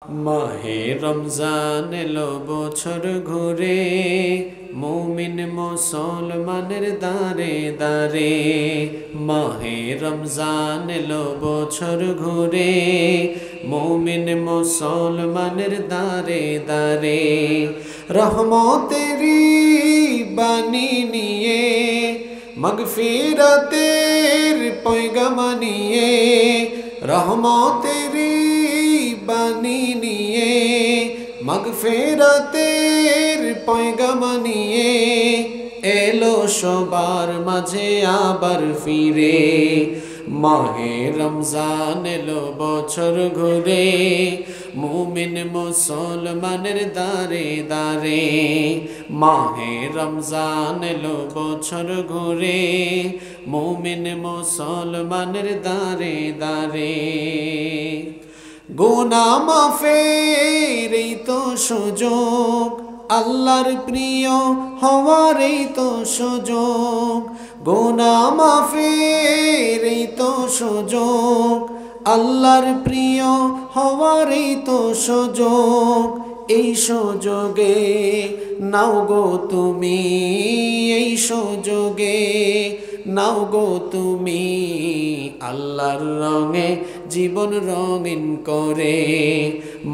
মাহে রমজান এলো বছর ঘুরে, মুমিন মুসলমানের দারে দারে। মাহে রমজান এলো বছর ঘুরে, মুমিন মুসলমানের দারে দারে। রহমতেরি বাণী নিয়ে, মাগফিরাতের পয়গাম নিয়ে, রহমতেরি বাণী নিয়ে, মাগফিরাতের পয়গাম নিয়ে, এলো সবার মাঝে আবার ফিরে। মাহে রমজান এলো বছর ঘুরে, মুমিন মুসলমানের দারে দারে। মাহে রমজান এলো বছর ঘুরে, মুমিন মুসলমানের দারে দারে। গুনাহ মাফের এই তো সুযোগ, আল্লাহর প্রিয় হওয়ার এই তো সুযোগ। গুনাহ মাফের এই তো সুযোগ, আল্লাহর প্রিয় হওয়ার এই তো সুযোগ। এই সুযোগে নাও গো তুমি, এই সুযোগে নাও গো তুমি, আল্লাহর রঙে জীবন রঙিন করে।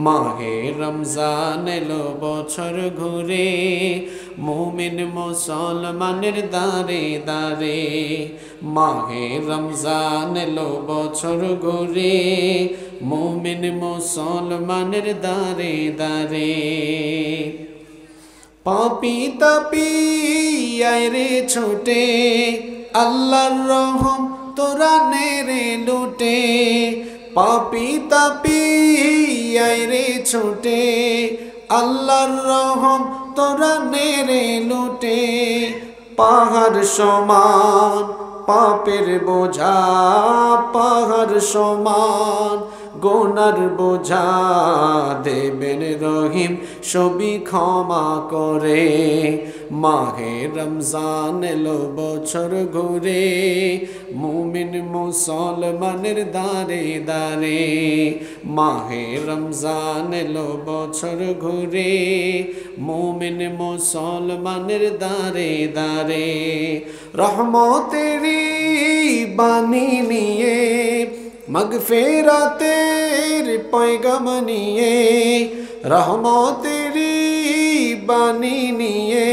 মাহে রমজান এলো বছর ঘুরে, মুমিন মুসলমানের দারে দারে। মাহে রমজান এলো বছর ঘুরে, মুমিন মুসলমানের দারে দারে। পাপি তাপি আয় রে ছোটে, আল্লাহর রহম তোরা নেরে লুটে। পাপি তাপি আয় রে ছোটে, আল্লাহর রহম তোরা নেরে লুটে। পাহাড় সমান পাপের বোঝা, পাহাড় সমান গুনার বোঝা, দেবেন রহিম সবই ক্ষমা করে। মাহে রমজান এলো বছর ঘুরে, মুমিন মুসলমানের দারে দারে। মাহে রমজান এলো বছর ঘুরে, মুমিন মুসলমানের দারে দারে। রহমতেরি বাণী নিয়ে, মাগফিরাতের পয়গাম নিয়ে, রহমতেরি বাণী নিয়ে,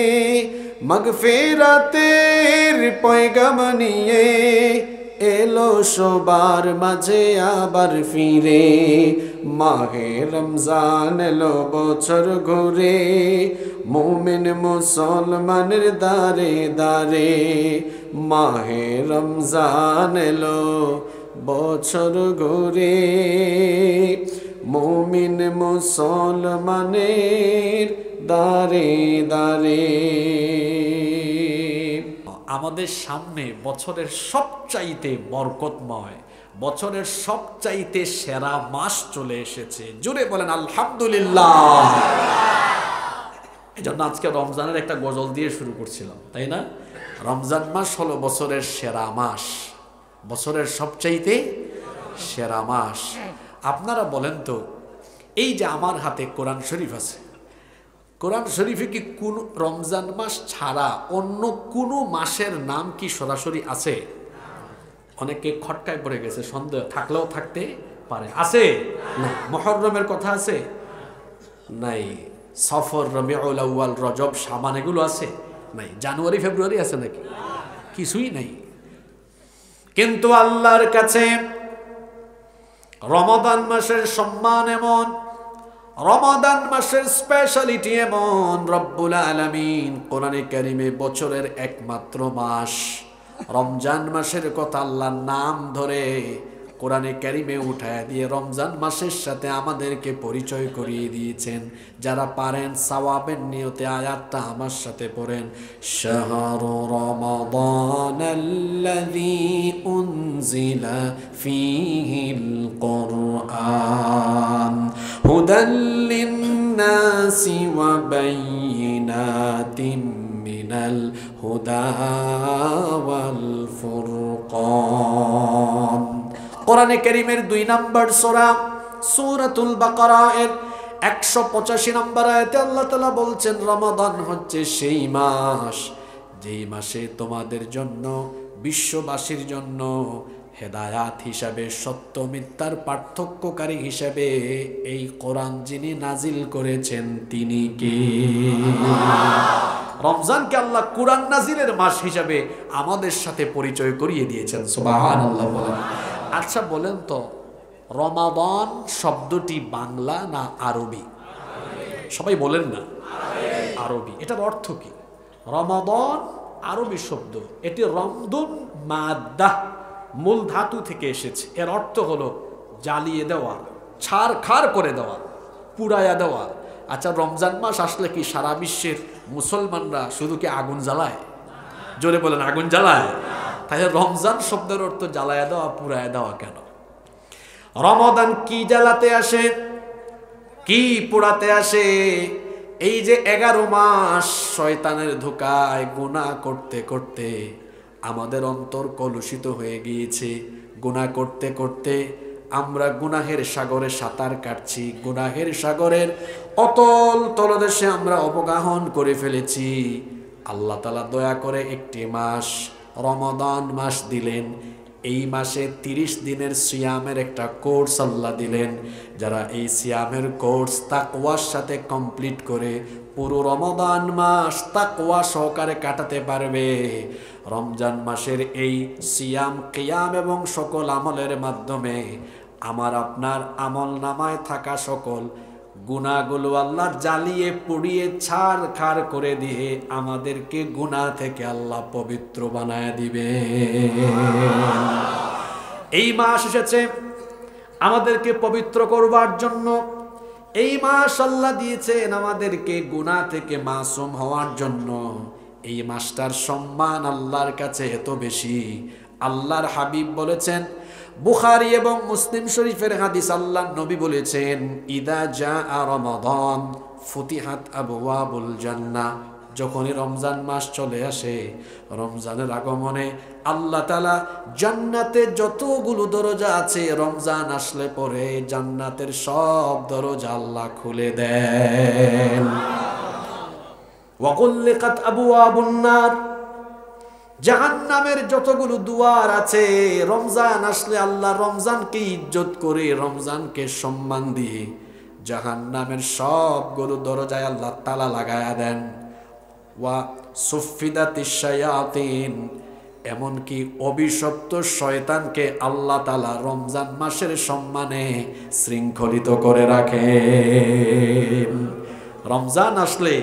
মাগফিরাতের পয়গাম নিয়ে, এলো সবার মাঝে আবার ফিরে। মাহে রমজান এলো বছর ঘুরে, মুমিন মুসলমানের দারে দারে। মাহে রমজান এলো বছর ঘুরে, মুমিন মুসলমানের দারে দারে। আমাদের সামনে বছরের সবচাইতে বরকতময়, বছরের সবচাইতে সেরা মাস চলে এসেছে। জোরে বলেন আলহামদুলিল্লাহ। এই জন্য আজকে রমজানের একটা গজল দিয়ে শুরু করছিলাম, তাই না? রমজান মাস হলো বছরের সেরা মাস, বছরের সবচাইতে সেরা মাস। আপনারা বলেন তো, এই যে আমার হাতে কোরআন শরীফ আছে, কোরআন শরীফে কি কোন রমজান মাস ছাড়া অন্য কোনো মাসের নাম কি সরাসরি আছে? অনেকে খটকায় পড়ে গেছে, সন্দেহ থাকলেও থাকতে পারে। আছে না? মুহররমের কথা আছে নাই? সফর, রবিউল আউয়াল, রজব, শাবান এগুলো আছে নাই? জানুয়ারি ফেব্রুয়ারি আছে নাকি? কিছুই নাই। কিন্তু আল্লাহর কাছে রমাদান মাসের সম্মান এমন, রমাদান মাসের স্পেশালিটি এমন, রব্বুল আলামিন কোরআনে কারিমে বছরের একমাত্র মাস রমজান মাসের কথা আল্লাহর নাম ধরে কোরআনে কারিমে উঠায় দিয়ে রমজান মাসের সাথে আমাদেরকে পরিচয় করিয়ে দিয়েছেন। যারা পারেন সওয়াবের নিয়তে আয়াতটা আমার সাথে পড়েন। শাহরু রমাদানাল্লাযী উনজিলা ফীহিল কুরআন হুদাল লিন্নাসি ওয়া বাইয়িনাতিম মিনাল হুদা ওয়াল ফুরকান। কোরআনে কারীমের 2 নম্বর সূরা সূরাতুল বাকারা এর 185 নম্বর আয়াতে আল্লাহ তাআলা বলছেন রমাদান হচ্ছে সেই মাস যেই মাসে তোমাদের জন্য, বিশ্ববাসীর জন্য হেদায়াত হিসাবে, সত্য মিথ্যার পার্থক্যকারী হিসাবে এই কোরআন যিনি নাজিল করেছেন তিনি কে? রমজানকে আল্লাহ কোরআন নাজিলের মাস হিসাবে আমাদের সাথে পরিচয় করিয়ে দিয়েছেন। সুবহানাল্লাহ বলেন। আচ্ছা বলেন তো, রমাদান শব্দটি বাংলা না আরবি? সবাই বলেন না আরবি। এটার অর্থ কি? রমাদান আরবি শব্দ, এটি রমদুন মাদ্দা মূল ধাতু থেকে এসেছে। এর অর্থ হলো জ্বালিয়ে দেওয়া, ছারখার করে দেওয়া, পুড়াইয়া দেওয়া। আচ্ছা রমজান মাস আসলে কি সারা বিশ্বের মুসলমানরা শুধু কি আগুন জ্বালায়? জোরে বলেন, আগুন জ্বালায়? তাহলে রমজান শব্দের অর্থ জ্বালায়া দেওয়া, পুড়াইয়া দেওয়া কেন? রমাদান কি জ্বালাতে আসে, কি পোড়াতে আসে? এই যে 11 মাস শয়তানের ধোঁকায় গুনাহ করতে করতে আমাদের অন্তর কলুষিত হয়ে গিয়েছে। গুনাহ করতে করতে আমরা গুনাহের সাগরে সাঁতার কাটছি, গুনাহের সাগরের অতল তলদেশে আমরা অবগাহন করে ফেলেছি। আল্লাহ তাআলা দয়া করে একটি মাস রমাদান মাস দিলেন। এই মাসে 30 দিনের সিয়ামের একটা কোর্স আল্লাহ দিলেন। যারা এই সিয়ামের কোর্স তাকওয়ার সাথে কমপ্লিট করে পুরো রমাদান মাস তাকওয়া সহকারে কাটাতে পারবে, রমজান মাসের এই সিয়াম, কিয়াম এবং সকল আমলের মাধ্যমে আমার আপনার আমল নামায় থাকা সকল গুনাহগুলো আল্লাহ জ্বালিয়ে পুড়িয়ে ছারখার করে দিয়ে আমাদেরকে গুনাহ থেকে আল্লাহ পবিত্র বানায় দিবে। এই মাস এসেছে আমাদেরকে পবিত্র করবার জন্য। এই মাস আল্লাহ দিয়েছেন আমাদেরকে গুনাহ থেকে মাসুম হওয়ার জন্য। এই মাসটার সম্মান আল্লাহর কাছে এত বেশি। আল্লাহর হাবিব বলেছেন, বুখারী এবং মুসলিম শরীফের হাদিস, আল্লাহর নবী বলেছেন, ইদা জাআ রমাদান ফুতিহাত আবওয়াবুল জান্নাহ। যখনই রমজান মাস চলে আসে, রমজানের আগমনে আল্লাহ তাআলা জান্নাতে যতগুলো দরজা আছে, রমজান আসলে পরে জান্নাতের সব দরজা আল্লাহ খুলে দেন। ওয়া গুল্লিকাত আবওয়াবুন নার, জাহান্নামের যতগুলো দুয়ার আছে, রমজান আসলে আল্লাহ রমজানকে ইজ্জত করে, রমজানকে সম্মান দিয়ে জাহান্নামের সবগুলো দরজায় আল্লাহ তালা লাগায়া দেন। ওয়া সুফিদাতিশ শায়াতিন, এমনকি অভিশপ্ত শয়তানকে আল্লাহ তালা রমজান মাসের সম্মানে শৃঙ্খলিত করে রাখে। রমজান আসলে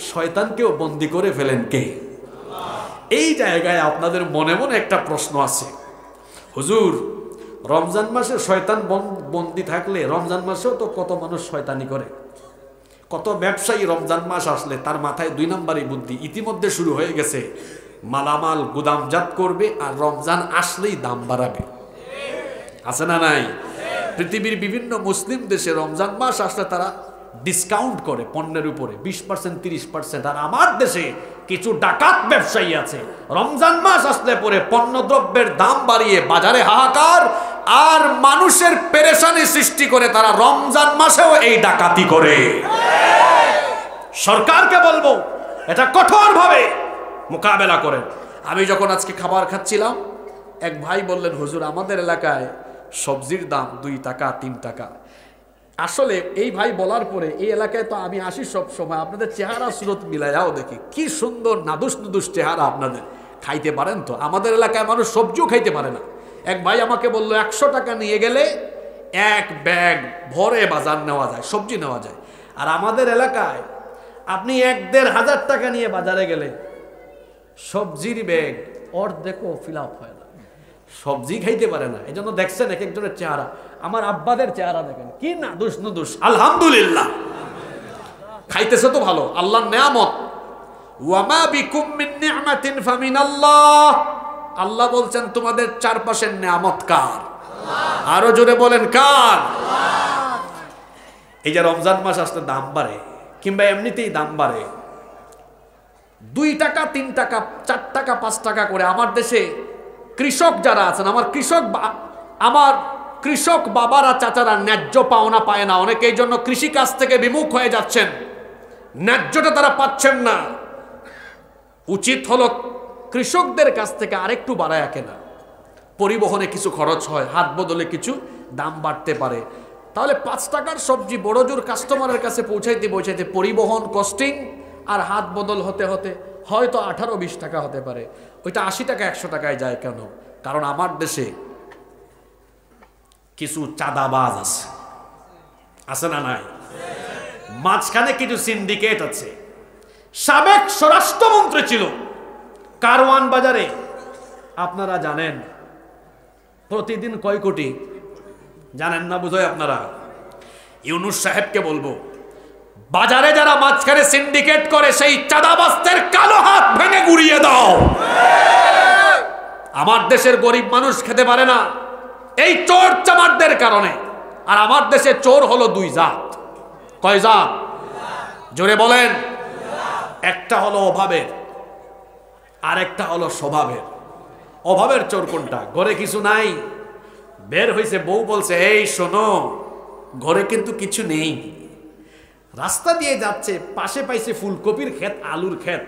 শয়তানকেও বন্দী করে ফেলেন কে? এই জায়গায় আপনাদের মনে মনে একটা প্রশ্ন আছে, হুজুর রমজান মাসে শয়তান বন্দী থাকলে রমজান মাসেও তো কত মানুষ শয়তানি করে, কত ব্যবসায়ী রমজান মাস আসলে তার মাথায় 2 নম্বরই বুদ্ধি ইতিমধ্যে শুরু হয়ে গেছে, মালামাল গুদামজাত করবে আর রমজান আসলেই দাম বাড়াবে। আছে না নাই? পৃথিবীর বিভিন্ন মুসলিম দেশে রমজান মাস আসলে তারা ডিসকাউন্ট করে পণ্যের উপরে 20%, 30%। আর আমার দেশে কিছু ডাকাত ব্যবসায়ী আছে, রমজান মাস আসলে পরে পণ্যদ্রব্যের দাম বাড়িয়ে বাজারে হাহাকার আর মানুষের পেরেশানি সৃষ্টি করে, তারা রমজান মাসেও এই ডাকাতি করে। সরকারকে বলবো এটা কঠোরভাবে মোকাবেলা করেন। আমি যখন আজকে খাবার খাচ্ছিলাম, এক ভাই বললেন, হুজুর আমাদের এলাকায় সবজির দাম 2 টাকা 3 টাকা। আসলে এই ভাই বলার পরে এই এলাকায় তো আমি আসি সব সময়, আপনাদের চেহারা সুরত মিলাইয়াও দেখি, কি সুন্দর নাদুস নুদুস চেহারা আপনাদের। খাইতে পারেন তো? আমাদের এলাকায় মানুষ সবজিও খাইতে পারে না। এক ভাই আমাকে বলল 100 টাকা নিয়ে গেলে 1 ব্যাগ ভরে বাজার নেওয়া যায়, সবজি নেওয়া যায়। আর আমাদের এলাকায় আপনি 1-1.5 হাজার টাকা নিয়ে বাজারে গেলে সবজির ব্যাগ অর্ধেকও ফিল আপ হয় না, সবজি খাইতে পারে না। এই জন্য দেখছেন এক একজনের চেহারা, আমার আব্বাদের চেহারা দেখেন কি নাদুস নুদুস। আলহামদুলিল্লাহ খাইতেছে তো ভালো, আল্লাহর নেয়ামত। ওয়ামা বিকুম মিন নি'মাতিন ফামিনাল্লাহ, আল্লাহ বলছেন তোমাদের চারপাশের নেয়ামত কার? আরো জোরে বলেন কার? এই যে রমজান মাস আসলে দাম বাড়ে কিংবা এমনিতেই দাম বাড়ে, 2 টাকা 3 টাকা 4 টাকা 5 টাকা করে। আমার দেশে কৃষক যারা আছেন, আমার কৃষক বাবারা চাচারা ন্যায্য পাওনা পায় না, অনেকে এই জন্য কৃষিকাজ থেকে বিমুখ হয়ে যাচ্ছেন, ন্যায্যটা তারা পাচ্ছেন না। উচিত হলো কৃষকদের কাছ থেকে আরেকটু বাড়ায় কেনা। পরিবহনে কিছু খরচ হয়, হাত বদলে কিছু দাম বাড়তে পারে, তাহলে 5 টাকার সবজি বড় জোর কাস্টমারের কাছে পৌঁছাইতে পৌঁছাইতে পরিবহন কস্টিং আর হাত বদল হতে হতে হয়তো 18-20 টাকা হতে পারে, ওইটা 80 টাকা 100 টাকায় যায় কেন? কারণ আমার দেশে কিছু চাঁদাবাজ আছে, আছে না নাই? মাঝখানে কিছু সিন্ডিকেট আছে। সাবেক স্বরাষ্ট্রমন্ত্রী ছিল কারওয়ান বাজারে, আপনারা জানেন প্রতিদিন কয় কোটি? জানেন না বুঝোয় আপনারা? ইউনুস সাহেবকে বলবো, বাজারে যারা মাঝখানে সিন্ডিকেট করে সেই চাঁদাবাজদের কালো হাত ভেঙে গুড়িয়ে দাও। আমার দেশের গরিব মানুষ খেতে পারে না এই চোর চামারদের কারণে। আর আমার দেশে চোর হলো 2 জাত। কয় জাত? জোরে বলেন। একটা হলো অভাবের, আর একটা হলো স্বভাবের। অভাবের চোর কোনটা? ঘরে কিছু নাই, বের হইছে, বউ বলছে এই শোনো ঘরে কিন্তু কিছু নেই। রাস্তা দিয়ে যাচ্ছে, পাশে পাইছে ফুলকপির ক্ষেত, আলুর ক্ষেত,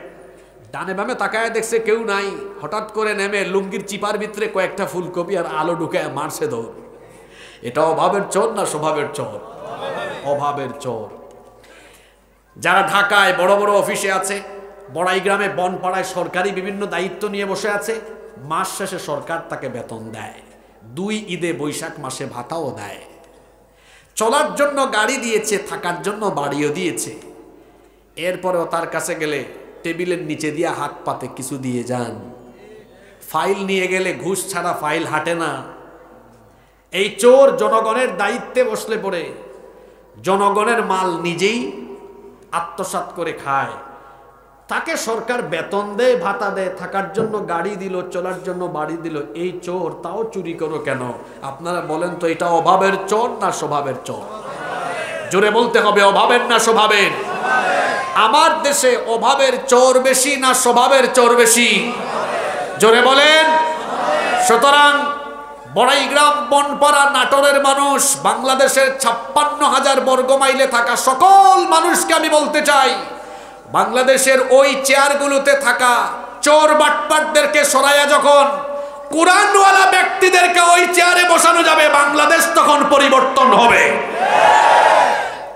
ডানে বামে তাকায় দেখছে কেউ নাই, হঠাৎ করে নেমে লুঙ্গির চিপার ভিতরে কয়েকটা ফুলকপি আর আলু ঢুকায় মারছে দৌড়। এটা অভাবের চোর না স্বভাবের চোর? অভাবের চোর। যারা ঢাকায় বড় বড় অফিসে আছে, বড়াই গ্রামে বনপাড়ায় সরকারি বিভিন্ন দায়িত্ব নিয়ে বসে আছে, মাস শেষে সরকার তাকে বেতন দেয়, 2 ঈদে বৈশাখ মাসে ভাতাও দেয়, চলার জন্য গাড়ি দিয়েছে, থাকার জন্য বাড়িও দিয়েছে। এরপরেও তার কাছে গেলে টেবিলের নিচে দিয়ে হাত পাতে কিছু দিয়ে যান। ফাইল নিয়ে গেলে ঘুষ ছাড়া ফাইল হাঁটে না। এই চোর জনগণের দায়িত্বে বসলে পড়ে জনগণের মাল নিজেই আত্মসাৎ করে খায়। তাকে সরকার বেতন দেয়, ভাতা দেয়, থাকার জন্য গাড়ি দিল, চলার জন্য বাড়ি দিল। এই চোর তাও চুরি করো কেন? আপনারা বলেন তো, এটা অভাবের চোর না স্বভাবের চোর? জোরে বলতে হবে, অভাবের না স্বভাবের? আমার দেশে অভাবের চোর বেশি না স্বভাবের চোর বেশি? জোরে বলেন। সুতরাং বড়াইগ্রাম, বনপাড়া, নাটোরের মানুষ, বাংলাদেশের 56,000 বর্গ মাইলে থাকা সকল মানুষকে আমি বলতে চাই, বাংলাদেশের ওই চেয়ারগুলোতে থাকা চোর বাটপাটদেরকে সরাইয়া যখন কোরআনওয়ালা ব্যক্তিদেরকে ওই চেয়ারে বসানো যাবে, বাংলাদেশ তখন পরিবর্তন হবে।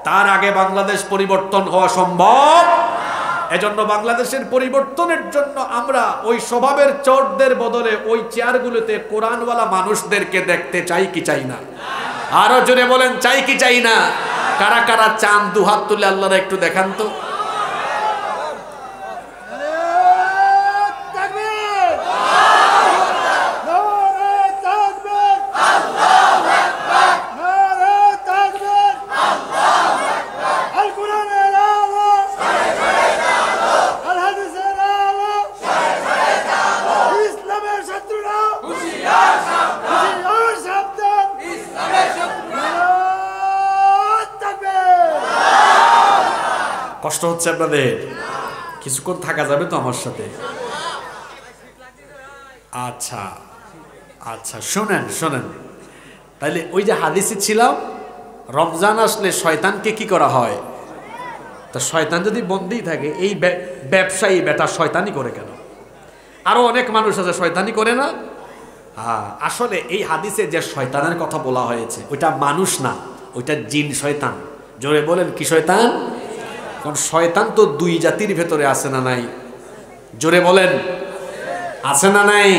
তার আগে বাংলাদেশ পরিবর্তন হওয়া সম্ভব। এজন্য বাংলাদেশের পরিবর্তনের জন্য আমরা ওই স্বভাবের চোরদের বদলে ওই চেয়ারগুলোতে কোরআনওয়ালা মানুষদেরকে দেখতে চাই কি চাই না? আরো জোরে বলেন, চাই কি চাই না? কারা কারা চান? 2 হাত তুলে আল্লাহরা একটু দেখান তো। কষ্ট হচ্ছে আপনাদের? কিছুক্ষণ থাকা যাবে তো আমার সাথে? আচ্ছা আচ্ছা, শোনেন শোনেন। তাইলে ওই যে হাদিসে ছিলাম, রমজান আসলে শয়তানকে কি করা হয়? তা শয়তান যদি বন্দী থাকে, এই ব্যবসায়ী বেটা শয়তানি করে কেন? আরো অনেক মানুষ আছে শয়তানি করে না? আসলে এই হাদিসে যে শয়তানের কথা বলা হয়েছে ওইটা মানুষ না, ওইটা জিন শয়তান। জোরে বলেন, কি শয়তান? কারণ শয়তান তো 2 জাতির ভেতরে আছে না নাই? জোরে বলেন, আছে না নাই?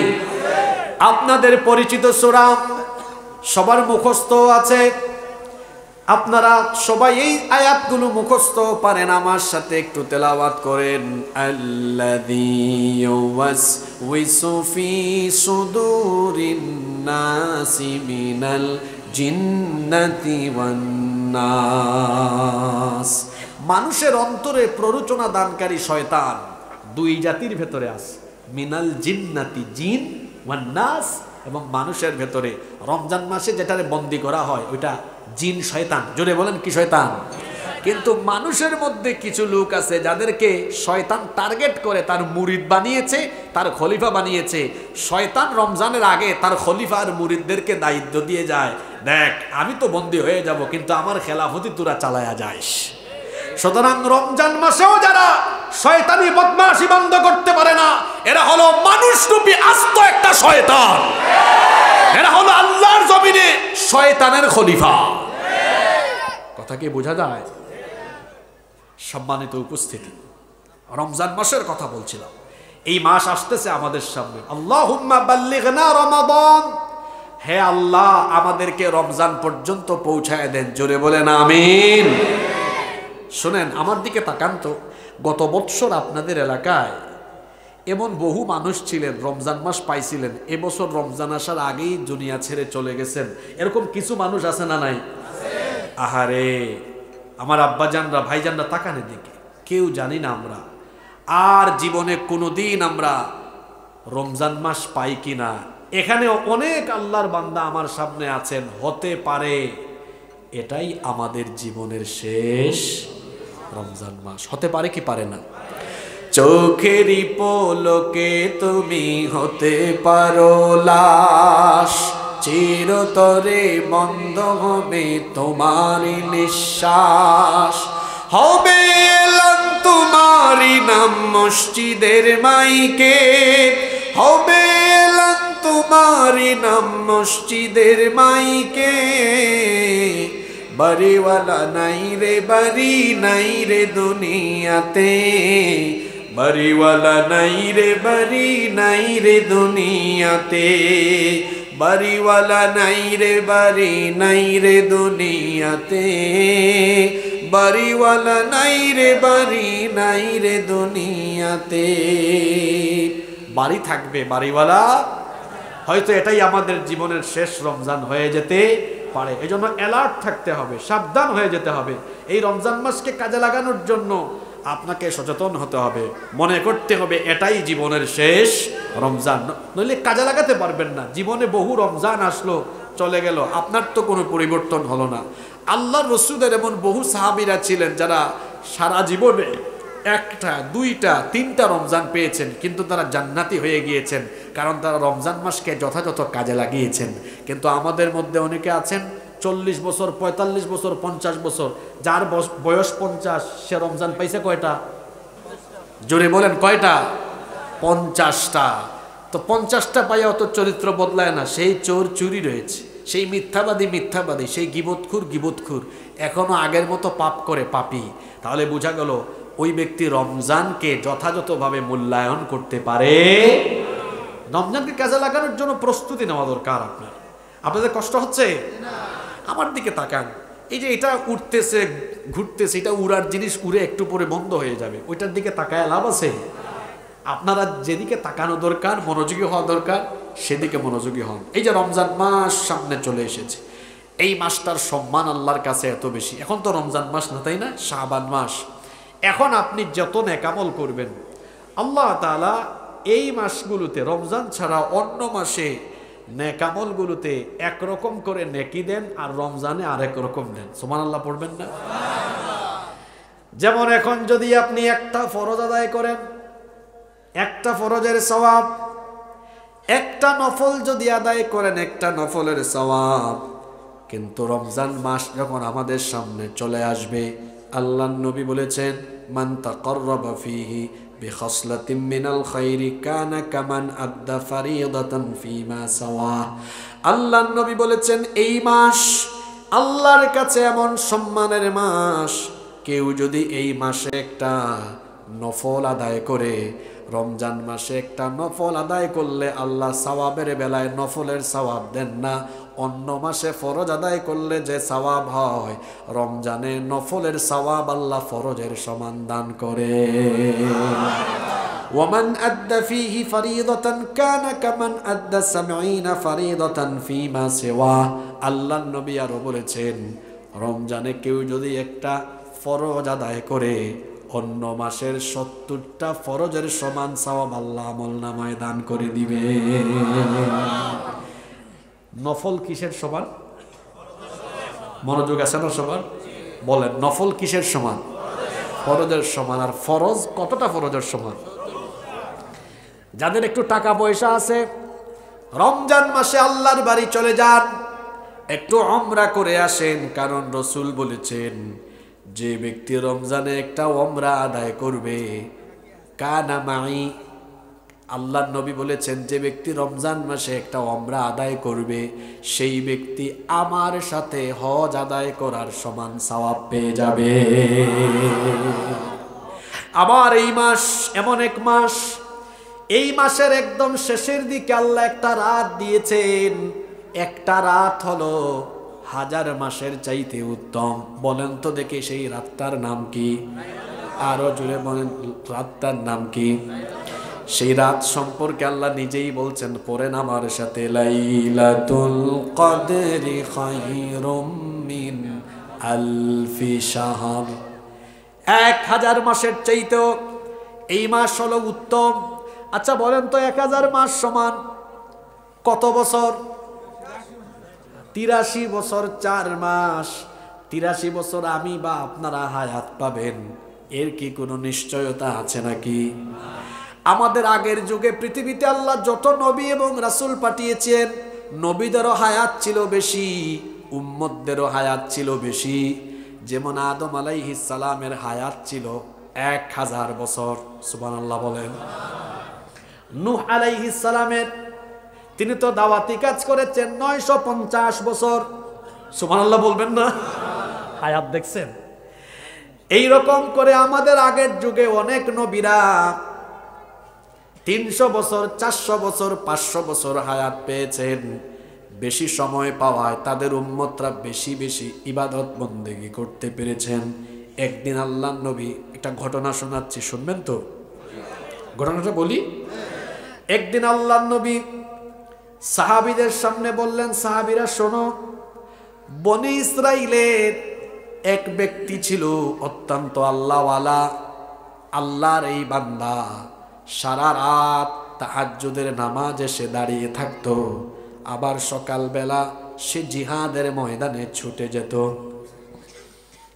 আপনাদের পরিচিত সূরা সবার মুখস্থ আছে, আপনারা সবাই এই আয়াতগুলো মুখস্থ পারেন। আমার সাথে একটু তেলাওয়াত করেন। আল্লাযী ইউওয়াসওয়িসু ফি সুদুরিন নাসি মিনাল জিন্নাতি ওয়ান নাস। মানুষের অন্তরে প্ররোচনা দানকারী শয়তান 2 জাতির ভেতরে আছে, মিনাল জিন্নাতি, জিন, ওয়ান নাস, এবং মানুষের ভেতরে। রমজান মাসে যেটারে বন্দী করা হয় ওইটা জিন শয়তান। জোরে বলেন, কি শয়তান? কিন্তু মানুষের মধ্যে কিছু লোক আছে যাদেরকে শয়তান টার্গেট করে তার মুরিদ বানিয়েছে, তার খলিফা বানিয়েছে। শয়তান রমজানের আগে তার খলিফা আর মুরিদদেরকে দায়িত্ব দিয়ে যায়, দেখ আমি তো বন্দী হয়ে যাব, কিন্তু আমার খেলাফতি তোরা চালায়া যাইস। সুতরাং রমজান মাসেও যারা শয়তানি বদমাশি বন্ধ করতে পারে না, এরা হলো মানুষরূপী আস্ত একটা শয়তান। এরা হলো আল্লাহর জমিনে শয়তানের খলিফা। কথা কি বোঝা যায়? সম্মানিত উপস্থিতি, রমজান মাসের কথা বলছিলাম। এই মাস আসতেছে আমাদের সামনে। আল্লাহুম্মা বাল্লিগনা রমাদান, হে আল্লাহ আমাদেরকে রমজান পর্যন্ত পৌঁছায় দেন। জোরে বলেন আমিন। শুনেন, আমার দিকে তাকান তো। গত বৎসর আপনাদের এলাকায় এমন বহু মানুষ ছিলেন রমজান মাস পাইছিলেন, এবছর রমজান আসার আগেই দুনিয়া ছেড়ে চলে গেছেন। এরকম কিছু মানুষ আছে না নাই? আহারে আমার আব্বাজানরা ভাইজানরা, তাকানের দিকে। কেউ জানি না আমরা আর জীবনে কোনোদিন আমরা রমজান মাস পাই কিনা। এখানে অনেক আল্লাহর বান্দা আমার সামনে আছেন, হতে পারে এটাই আমাদের জীবনের শেষ রমজান মাস। হতে পারে কি পারে না? চোখেরই পলকে তুমি হতে পারো লাশ, চিরতরে বন্ধ হবে তোমারই নিঃশ্বাস। হবে এলান তোমারই নাম মসজিদের মাইকে, হবে এলান তোমারই নাম মসজিদের মাইকে। বাড়িওয়ালা নাই রে বাড়ি নাই রে দুনিয়াতে, বাড়িওয়ালা নাই রে বাড়ি নাই রে দুনিয়াতে, বাড়িওয়ালা নাই রে বাড়ি নাই রে দুনিয়াতে, বাড়িওয়ালা নাই রে বাড়ি নাই রে দুনিয়াতে। বাড়ি থাকবে, বাড়িওয়ালা হয়তো এটাই আমাদের জীবনের শেষ রমজান হয়ে যেতে পারে। এই জন্য অ্যালার্ট থাকতে হবে, সাবধান হয়ে যেতে হবে। এই রমজান মাসকে কাজে লাগানোর জন্য আপনাকে সচেতন হতে হবে, মনে করতে হবে এটাই জীবনের শেষ রমজান, নইলে কাজে লাগাতে পারবেন না। জীবনে বহু রমজান আসলো চলে গেল, আপনার তো কোনো পরিবর্তন হলো না। আল্লাহর রাসূলের এমন বহু সাহাবীরা ছিলেন যারা সারা জীবনে একটা, দুইটা, তিনটা রমজান পেয়েছেন, কিন্তু তারা জান্নাতি হয়ে গিয়েছেন, কারণ তারা রমজান মাসকে যথাযথ কাজে লাগিয়েছেন। কিন্তু আমাদের মধ্যে অনেকে আছেন 40 বছর, 45 বছর, 50 বছর, যার বয়স 50, সে রমজান পাইছে কয়টা? জোরে বলেন কয়টা? 50টা। তো 50টা পাইয়া অত চরিত্র বদলায় না। সেই চোর চুরি রয়েছে, সেই মিথ্যাবাদী মিথ্যাবাদী, সেই গিবতখুর গিবতখুর, এখনো আগের মতো পাপ করে পাপী। তাহলে বোঝা গেল ওই ব্যক্তি রমজানকে যথাযথভাবে মূল্যায়ন করতে পারে। রমজানকে কাজে লাগানোর জন্য প্রস্তুতি নেওয়া দরকার। আপনাদের কষ্ট হচ্ছে? আমার দিকে তাকান। এই যে এটা উঠতেছে ঘুরতেছে, এটা উড়ার জিনিস, উড়ে একটু পরে বন্ধ হয়ে যাবে, ওইটার দিকে তাকায় লাভ আছে? আপনারা যেদিকে তাকানো দরকার, মনোযোগী হওয়া দরকার, সেদিকে মনোযোগী হন। এই যে রমজান মাস সামনে চলে এসেছে, এই মাসটার সম্মান আল্লাহর কাছে এত বেশি। এখন তো রমজান মাস না, তাই না? শাবান মাস। এখন আপনি যত নেকামল করবেন, আল্লাহ তাআলা এই মাসগুলোতে, রমজান ছাড়া অন্য মাসে নেকামলগুলোতে একরকম করে নেকি দেন, আর রমজানে আরেক রকম দেন। সুবহানাল্লাহ পড়বেন না? যেমন এখন যদি আপনি একটা ফরজ আদায় করেন, একটা ফরজের সওয়াব, একটা নফল যদি আদায় করেন, একটা নফলের সওয়াব। কিন্তু রমজান মাস যখন আমাদের সামনে চলে আসবে, আল্লাহর নবী বলেছেন, মান তাকাররাবা ফীহি বিখাসলাতিন মিনাল খায়রি কানা কামান আদ্দা ফারিদাতান ফীমা সাওয়া। আল্লাহর নবী বলেছেন, এই মাস আল্লাহর কাছে এমন সম্মানের মাস, কেউ যদি এই মাসে একটা নফল আদায় করে, রমজান মাসে একটা নফল আদায় করলে আল্লাহ সওয়াবের বেলায় নফলের সওয়াব দেন না। অন্য মাসে ফরজ আদায় করলে যে সওয়াব হয়, রমজানে নফলের সওয়াব আল্লাহ ফরজের সমান দান করে। ওয়ামান আদ্দা ফীহি ফারিদাতান কানা কামান আদ্দা 70 ফারিদাতান ফীমা সিওয়া। আল্লাহর নবী আরো বলেছেন, রমজানে কেউ যদি একটা ফরজ আদায় করে, অন্য মাসের 70টা ফরজের সমান সওয়াব আল্লাহ আমলনামায় দান করে দিবে। নফল কিসের সমান? মনোযোগ আছে না সবার? বলেন, নফল কিসের সমান? ফরজের সমান। আর ফরজ কতটা ফরজের সমান? যাদের একটু টাকা পয়সা আছে, রমজান মাসে আল্লাহর বাড়ি চলে যান, একটু উমরা করে আসেন, কারণ রাসূল বলেছেন যে ব্যক্তি রমজানে একটা উমরা আদায় করবে, কানা মাই, আল্লাহর নবী বলেছেন যে ব্যক্তি রমজান মাসে একটা উমরা আদায় করবে, সেই ব্যক্তি আমার সাথে হজ আদায় করার সমান সওয়াব পেয়ে যাবে। আবার এই মাস এমন এক মাস, এই মাসের একদম শেষের দিকে আল্লাহ একটা রাত দিয়েছেন, একটা রাত হলো 1000 মাসের চাইতে উত্তম। বলেন তো দেখি সেই রাতটার নাম কি? আরো জোরে বলেন, রাতটার নাম কি? সেই রাত সম্পর্কে আল্লাহ নিজেই বলছেন, পড়েন আমার সাথে, লাইলাতুল কদরি খায়রুম মিন আলফি শাহর। 1000 মাসের চাইতেও এই মাস হলো উত্তম। আচ্ছা বলেন তো 1000 মাস সমান কত বছর? 83 বছর 4 মাস। 83 বছর আমি বা আপনারা হায়াত পাবেন, এর কি কোনো নিশ্চয়তা আছে নাকি? আমাদের আগের যুগে পৃথিবীতে আল্লাহ যত নবী এবং রাসূল পাঠিয়েছেন, নবীদেরও হায়াত ছিল বেশি, উম্মতদেরও হায়াত ছিল বেশি। যেমন আদম আলাইহিস সালামের হায়াত ছিল 1000 বছর, সুবহানাল্লাহ বলেন। নূহ আলাইহিস সালামের, তিনি তো দাওয়াতি কাজ করেছেন 950 বছর, সুবহানাল্লাহ বলবেন না? হায়াত দেখছেন? এই রকম করে আমাদের আগের যুগে অনেক নবীরা 300 বছর, 400 বছর, 500 বছর হায়াত পেয়েছেন। বেশি সময় পাওয়ায় তাদের উম্মতরা বেশি বেশি ইবাদত বন্দেগী করতে পেরেছেন। একদিন আল্লাহর নবী, একটা ঘটনা শোনাচ্ছি, শুনবেন তো? ঘটনাটা বলি। একদিন আল্লাহর নবী সাহাবীদের সামনে বললেন, সাহাবীরা শোনো, বনি ইসরাইলের এক ব্যক্তি ছিল অত্যন্ত আল্লাহওয়ালা, আল্লাহর এই বান্দা, সারা রাত তাহাজ্জুদের নামাজে সে দাঁড়িয়ে থাকতো, আবার সকালবেলা সে জিহাদের ময়দানে ছুটে যেত।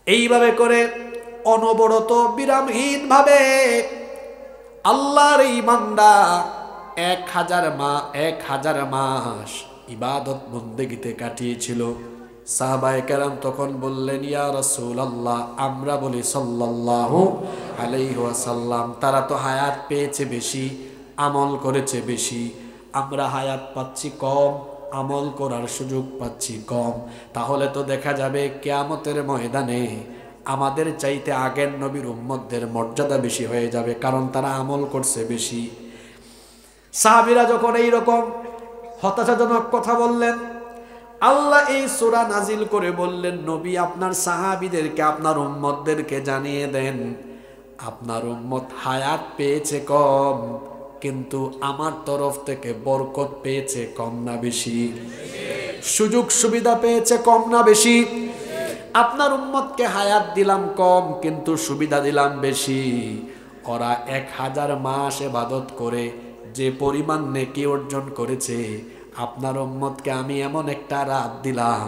এইভাবে করে অনবরত বিরামহীন ভাবে আল্লাহর এই বান্দা 1000 মাস ইবাদত বন্দেগীতে কাটিয়েছিল। সাহাবায়ে কেরাম তখন বললেন, ইয়া রাসূলুল্লাহ, আমরা বলি সাল্লাল্লাহু আলাইহি ওয়াসাল্লাম, তারা তো হায়াত পেয়েছে বেশি, আমল করেছে বেশি, আমরা হায়াত পাচ্ছি কম, আমল করার সুযোগ পাচ্ছি কম। তাহলে তো দেখা যাবে কিয়ামতের ময়দানে আমাদের চাইতে আগের নবীর উম্মতদের মর্যাদা বেশি হয়ে যাবে, কারণ তারা আমল করছে বেশি। সাহাবীরা যখন এই রকম হতাশাজনক কথা বললেন, আল্লাহ এই সূরা নাজিল করে বললেন, নবী আপনার সাহাবীদেরকে, আপনার উম্মতদেরকে জানিয়ে দেন, আপনার উম্মত হায়াত পেয়েছে কম, কিন্তু আমার তরফ থেকে বরকত পেয়েছে কম না বেশি? সুযোগ সুবিধা পেয়েছে কম না বেশি? আপনার উম্মতকে হায়াত দিলাম কম, কিন্তু সুবিধা দিলাম বেশি। ওরা 1000 মাস ইবাদত করে যে পরিমাণ নেকি অর্জন করেছে, আপনার উম্মতকে আমি এমন একটা রাত দিলাম,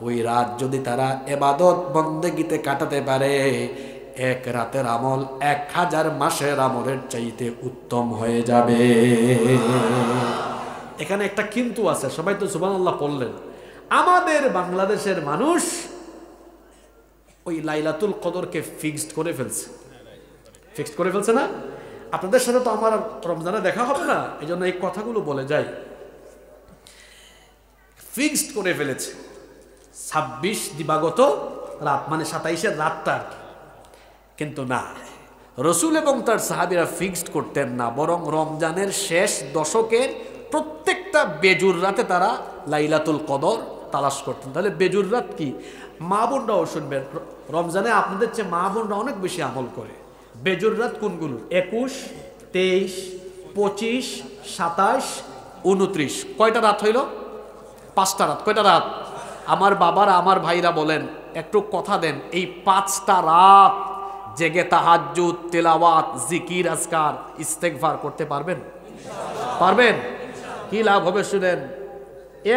ওই রাত যদি তারা ইবাদত বন্দেগীতে কাটাতে পারে, এক রাতের আমল 1000 মাসের আমলের চাইতে উত্তম হয়ে যাবে। এখানে একটা কিন্তু আছে, সবাই তো সুবহানাল্লাহ পড়লেন। আমাদের বাংলাদেশের মানুষ ওই লাইলাতুল কদরকে ফিক্সড করে ফেলছে না? আপনাদের সাথে তো আমার রমজানে দেখা হবে না, এই জন্য এই কথাগুলো বলে যাই। ফিক্সড করে ফেলেছে 26 দিবাগত রাত, মানে 27-এর রাতটা। কিন্তু না, রসুল এবং তার সাহাবীরা ফিক্সড করতেন না, বরং রমজানের শেষ দশকের প্রত্যেকটা বেজুর রাতে তারা লাইলাতুল কদর তালাশ করতেন। তাহলে বেজুর রাত কি? মা বোনরাও শুনবেন, রমজানে আপনাদের চেয়ে মা বোনরা অনেক বেশি আমল করে। বেজুর রাত কোনগুলো? 21, 23, 25, 27, 29। কয়টা রাত হইল? 5টা রাত। কয়টা রাত? আমার বাবারা, আমার ভাইরা বলেন, একটু কথা দেন, এই 5টা রাত জেগে তাহাজ্জুদ, তেলাওয়াত, জিকির, আজকার, ইস্তেগফার করতে পারবেন? পারবেন? কি লাভ হবে শুনেন,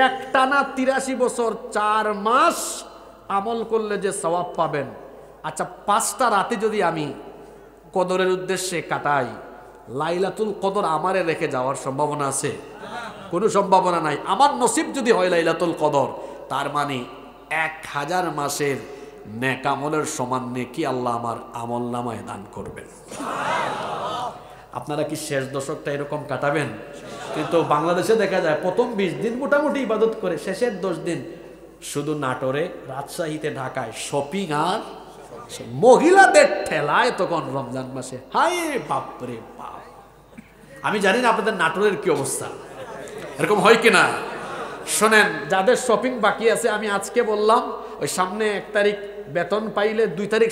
একটানা 83 বছর 4 মাস আমল করলে যে সওয়াব পাবেন। আচ্ছা, 5টা রাতে যদি আমি কদরের উদ্দেশ্যে কাটাই, লাইলাতুল কদর আমারে রেখে যাওয়ার সম্ভাবনা আছে? কোনো সম্ভাবনা নাই। আমার নসিব যদি হয় লাইলাতুল কদর, তার মানে 1000 মাসের নেক আমলের সমান নেকি আল্লাহ আমার আমল নামায় দান করবেন। আপনারা কি শেষ দশকটা এরকম কাটাবেন? কিন্তু বাংলাদেশে দেখা যায় প্রথম 20 দিন মোটামুটি ইবাদত করে, শেষের 10 দিন শুধু নাটোরে, রাজশাহীতে, ঢাকায় শপিং আর মহিলাদের ঠেলায় তখন রমজান মাসে। হায় বাপরে বাপ! আমি জানি না আপনাদের নাটোরের কি অবস্থা, এরকম হয় কিনা। শোনেন, যাদের শপিং বাকি আছে আমি আজকে বললাম, ওই সামনে 1 তারিখ বেতন পাইলে 2 তারিখ